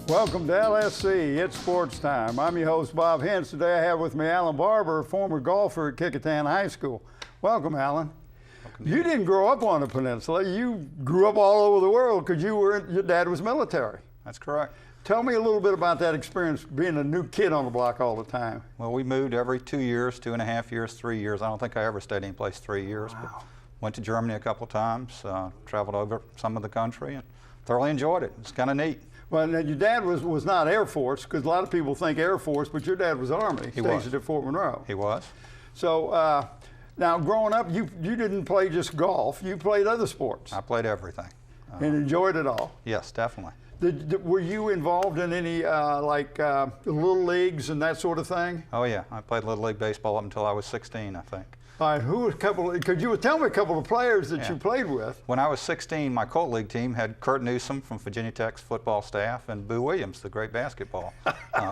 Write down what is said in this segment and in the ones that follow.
Welcome to LSC. It's Sports Time. I'm your host, Bob Hintz. Today I have with me Alan Barber, former golfer at Kecoughtan High School. Welcome, Alan. You didn't grow up on the peninsula. You grew up all over the world because your dad was military. That's correct. Tell me a little bit about that experience being a new kid on the block all the time. Well, we moved every 2 years, 2.5 years, 3 years. I don't think I ever stayed any place 3 years. Wow. But went to Germany a couple of times, traveled over some of the country, and thoroughly enjoyed it. It's kind of neat. Well, now your dad was not Air Force, because a lot of people think Air Force, but your dad was Army, stationed at Fort Monroe. He was. So now growing up, you didn't play just golf, you played other sports. I played everything. And enjoyed it all. Yes, definitely. Were you involved in any little leagues and that sort of thing? Oh yeah, I played Little League Baseball up until I was 16, I think. All right, could you tell me a couple of players that you played with? When I was 16, my Colt League team had Kurt Newsom from Virginia Tech's football staff and Boo Williams, the great basketball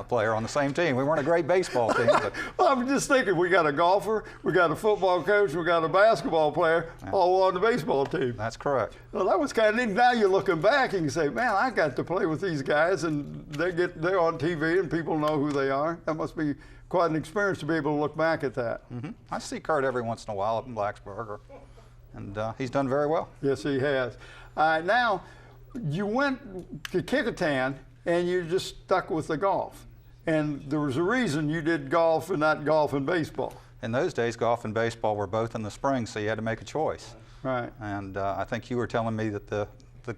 player, on the same team. We weren't a great baseball team. But well, I'm just thinking, we got a golfer, we got a football coach, we got a basketball player, all on the baseball team. That's correct. Well, that was kind of neat. Now you're looking back and you say, man, I got to play with these guys, and they're on TV and people know who they are. That must be quite an experience to be able to look back at that. Mm-hmm. I see Kurt every once in a while up in Blacksburg, and he's done very well. Yes, he has. Now, you went to Kecoughtan and you just stuck with the golf. And there was a reason you did golf and not golf and baseball. In those days, golf and baseball were both in the spring, so you had to make a choice. Right. And I think you were telling me that the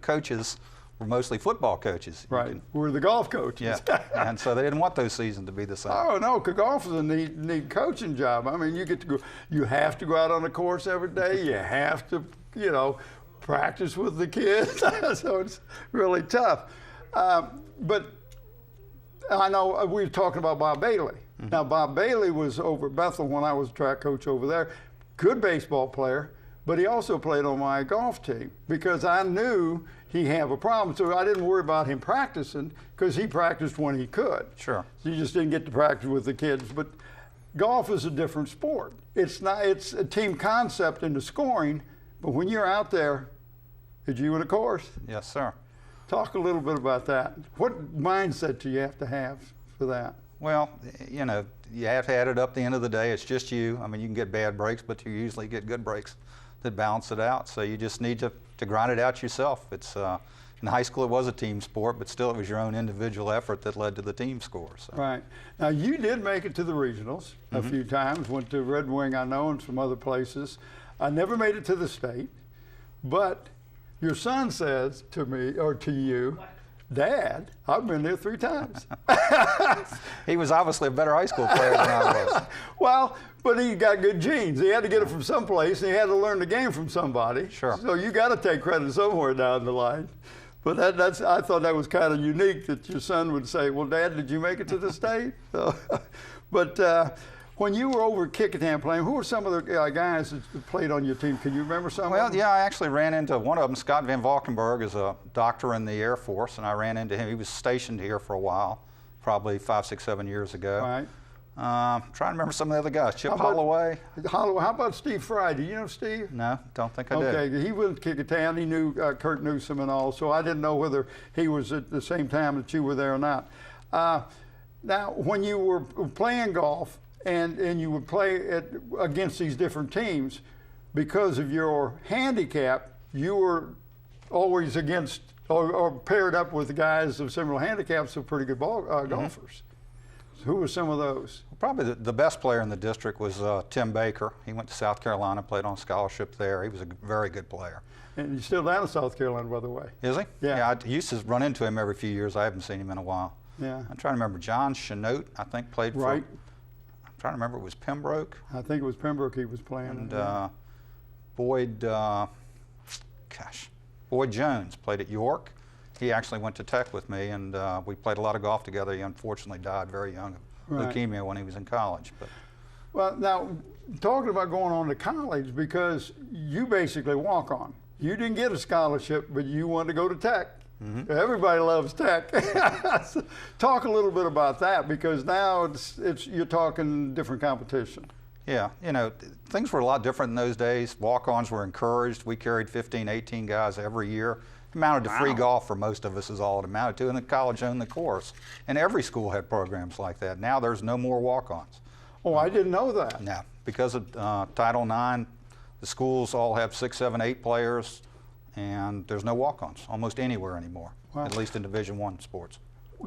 coaches were mostly football coaches. Right, we're the golf coaches. Yeah, and so they didn't want those seasons to be the same. Oh no, because golf is a neat coaching job. I mean, you get to go, you have to go out on the course every day. You have to, practice with the kids. So it's really tough. But I know we were talking about Bob Bailey. Mm-hmm. Now, Bob Bailey was over at Bethel when I was track coach over there. Good baseball player, but he also played on my golf team because I knew he had a problem. So I didn't worry about him practicing because he practiced when he could. Sure. So you just didn't get to practice with the kids. But golf is a different sport. It's a team concept in the scoring, but when you're out there, it's you and a course. Yes, sir. Talk a little bit about that. What mindset do you have to have for that? Well, you have to add it up at the end of the day. It's just you. I mean, you can get bad breaks, but you usually get good breaks that balance it out. So you just need to grind it out yourself. It's in high school it was a team sport, but still it was your own individual effort that led to the team score. So. Right. Now you did make it to the regionals a few times. Went to Red Wing, I know, and some other places. I never made it to the state, but your son says to me, or to you, Dad, I've been there 3 times. He was obviously a better high school player than I was. Well, but he got good genes. He had to get it from someplace, and he had to learn the game from somebody. Sure. So you got to take credit somewhere down the line. But I thought that was kind of unique that your son would say, well, Dad, did you make it to the state? So, but when you were over at Kecoughtan playing, who were some of the guys that played on your team? Can you remember some Well, of them? yeah, I actually ran into one of them. Scott Van Valkenburg is a doctor in the Air Force, and I ran into him. He was stationed here for a while, probably 5, 6, 7 years ago. Right. Trying to remember some of the other guys. Chip Holloway. How about Steve Fry? Do you know Steve? No, don't think I did. Okay, he was at Kecoughtan. He knew Kurt Newsom and all, so I didn't know whether he was at the same time that you were there or not. Now, when you were playing golf and you would play against these different teams, because of your handicap, you were always against or paired up with guys of similar handicaps of pretty good golfers. So who were some of those? Probably the best player in the district was Tim Baker. He went to South Carolina, played on scholarship there. He was a very good player. And he's still down in South Carolina, by the way. Is he? Yeah. I used to run into him every few years. I haven't seen him in a while. Yeah. I'm trying to remember. John Chenote, I think, played for. Right. I'm trying to remember. It was Pembroke. I think it was Pembroke he was playing. And Boyd, Boyd Jones played at York. He actually went to Tech with me, and we played a lot of golf together. He unfortunately died very young of leukemia when he was in college. But. Well, now, talking about going on to college, because you basically walk on. You didn't get a scholarship, but you wanted to go to Tech. Mm-hmm. Everybody loves Tech. Talk a little bit about that, because now you're talking different competition. Yeah, things were a lot different in those days. Walk-ons were encouraged. We carried 15, 18 guys every year. It amounted to free golf for most of us is all it amounted to, and the college owned the course. And every school had programs like that. Now there's no more walk-ons. Oh, I didn't know that. No, because of Title IX, the schools all have 6, 7, 8 players, and there's no walk-ons almost anywhere anymore, at least in Division I sports.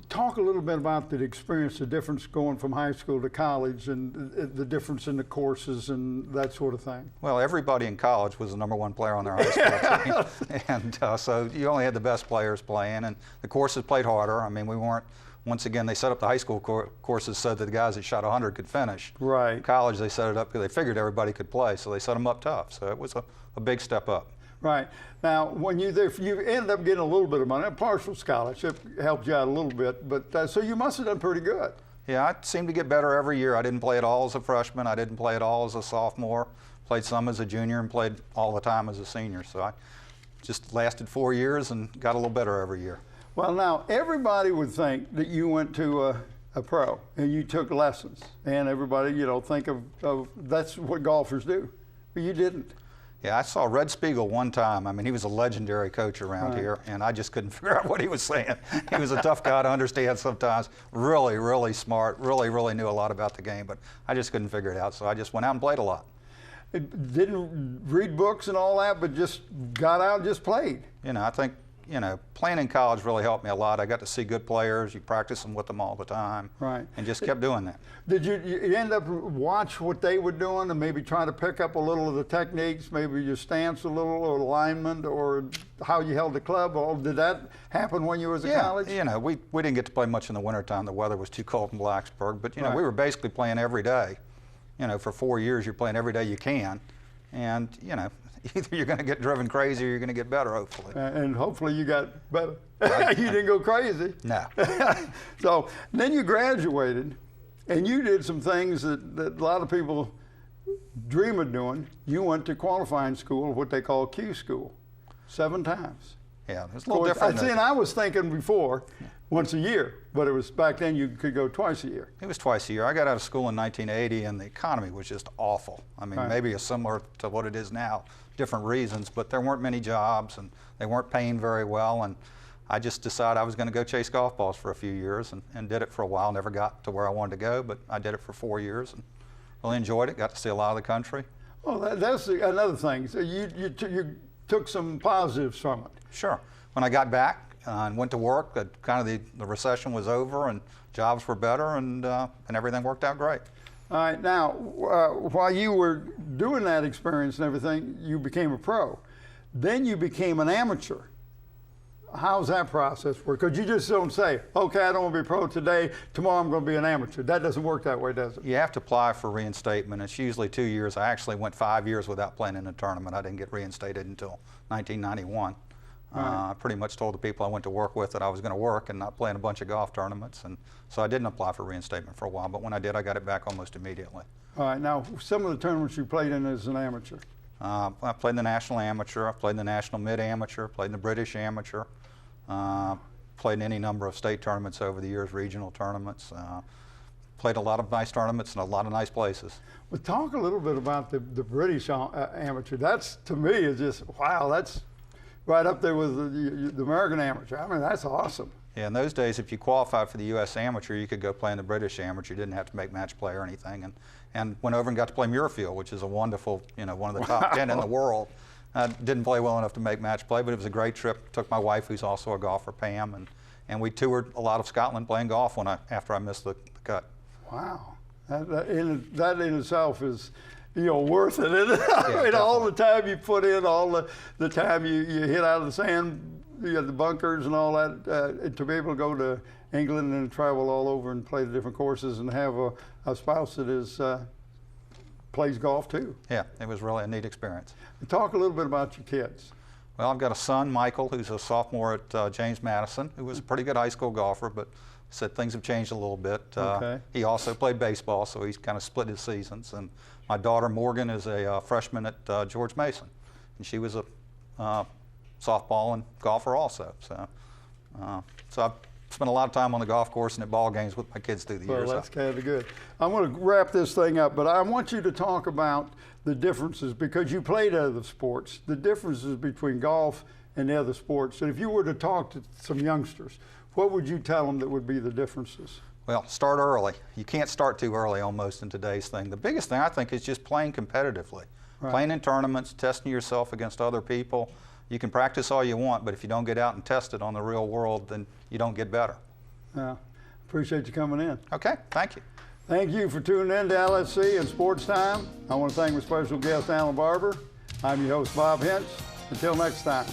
Talk a little bit about the experience, the difference going from high school to college, and the difference in the courses and that sort of thing. Well, everybody in college was the #1 player on their high school team, and so you only had the best players playing, and the courses played harder. I mean, we weren't. Once again, they set up the high school courses so that the guys that shot 100 could finish. Right. In college, they set it up because they figured everybody could play, so they set them up tough. So it was a big step up. Right. Now, when you ended up getting a little bit of money, a partial scholarship helped you out a little bit, but so you must have done pretty good. Yeah, I seemed to get better every year. I didn't play at all as a freshman. I didn't play at all as a sophomore. Played some as a junior and played all the time as a senior. So I just lasted 4 years and got a little better every year. Well, now, everybody would think that you went to a pro and you took lessons, and everybody, think of that's what golfers do, but you didn't. Yeah, I saw Red Spiegel one time. I mean, he was a legendary coach around here, and I just couldn't figure out what he was saying. He was a tough guy to understand sometimes. Really, really smart. Really, really knew a lot about the game, but I just couldn't figure it out. So I just went out and played a lot. Didn't read books and all that, but just got out and just played. I think, playing in college really helped me a lot. I got to see good players. You practice them with them all the time. Right. And just kept doing that. Did you end up watch what they were doing and maybe try to pick up a little of the techniques, maybe your stance a little, or alignment, or how you held the club? Or did that happen when you was in college? We didn't get to play much in the wintertime. The weather was too cold in Blacksburg. But, Right. we were basically playing every day. For 4 years, you're playing every day you can. And, either you're going to get driven crazy or you're going to get better, hopefully. And hopefully you got better. You didn't go crazy. No. So then you graduated, and you did some things that a lot of people dream of doing. You went to qualifying school, what they call Q school, 7 times. Yeah, it's a little different. And I was thinking before, once a year, but it was back then you could go twice a year. It was twice a year. I got out of school in 1980, and the economy was just awful. I mean, Right. maybe it's similar to what it is now, different reasons, but there weren't many jobs, and they weren't paying very well, and I just decided I was going to go chase golf balls for a few years, and did it for a while. Never got to where I wanted to go, but I did it for 4 years, and really enjoyed it. Got to see a lot of the country. Well, that's another thing. So you took some positives from it. Sure. When I got back and went to work, the recession was over and jobs were better, and everything worked out great. All right, now, while you were doing that experience and everything, you became a pro. Then you became an amateur. How's that process work? Because you just don't say, okay, I don't want to be pro today, tomorrow I'm going to be an amateur. That doesn't work that way, does it? You have to apply for reinstatement. It's usually 2 years. I actually went 5 years without playing in a tournament. I didn't get reinstated until 1991. Right. I pretty much told the people I went to work with that I was going to work and not play in a bunch of golf tournaments, and so I didn't apply for reinstatement for a while, but when I did, I got it back almost immediately. All right, now, some of the tournaments you played in as an amateur. I played in the National Amateur, I played in the National Mid-Amateur, played in the British Amateur, played in any number of state tournaments over the years, regional tournaments, played a lot of nice tournaments in a lot of nice places. Well, talk a little bit about the British Amateur. That's, to me, is just, wow, that's right up there with the American Amateur. I mean, that's awesome. Yeah, in those days, if you qualified for the U.S. Amateur, you could go play in the British Amateur. You didn't have to make match play or anything. And went over and got to play Muirfield, which is a wonderful, one of the top 10 in the world. Didn't play well enough to make match play, but it was a great trip. Took my wife, who's also a golfer, Pam, and we toured a lot of Scotland playing golf after I missed the cut. Wow, that in itself is, worth it, isn't it? Yeah, all the time you put in, all the time you hit out of the sand, the bunkers and all that, to be able to go to England and travel all over and play the different courses and have a spouse that plays golf too. Yeah, it was really a neat experience. Talk a little bit about your kids. Well, I've got a son, Michael, who's a sophomore at James Madison, who was a pretty good high school golfer, but said things have changed a little bit. Okay. He also played baseball, so he's kind of split his seasons. And my daughter, Morgan, is a freshman at George Mason, and she was a softball and golfer also. So I've spent a lot of time on the golf course and at ball games with my kids through the years. Well, that's kind of good. I'm going to wrap this thing up, but I want you to talk about the differences, because you played other sports, the differences between golf and the other sports. And if you were to talk to some youngsters, what would you tell them that would be the differences? Well, start early. You can't start too early almost in today's thing. The biggest thing I think is just playing competitively. Right. Playing in tournaments, testing yourself against other people. You can practice all you want, but if you don't get out and test it on the real world, then you don't get better. Yeah. Appreciate you coming in. Okay, thank you. Thank you for tuning in to LSC and Sports Time. I want to thank my special guest, Alan Barber. I'm your host, Bob Hintz. Until next time.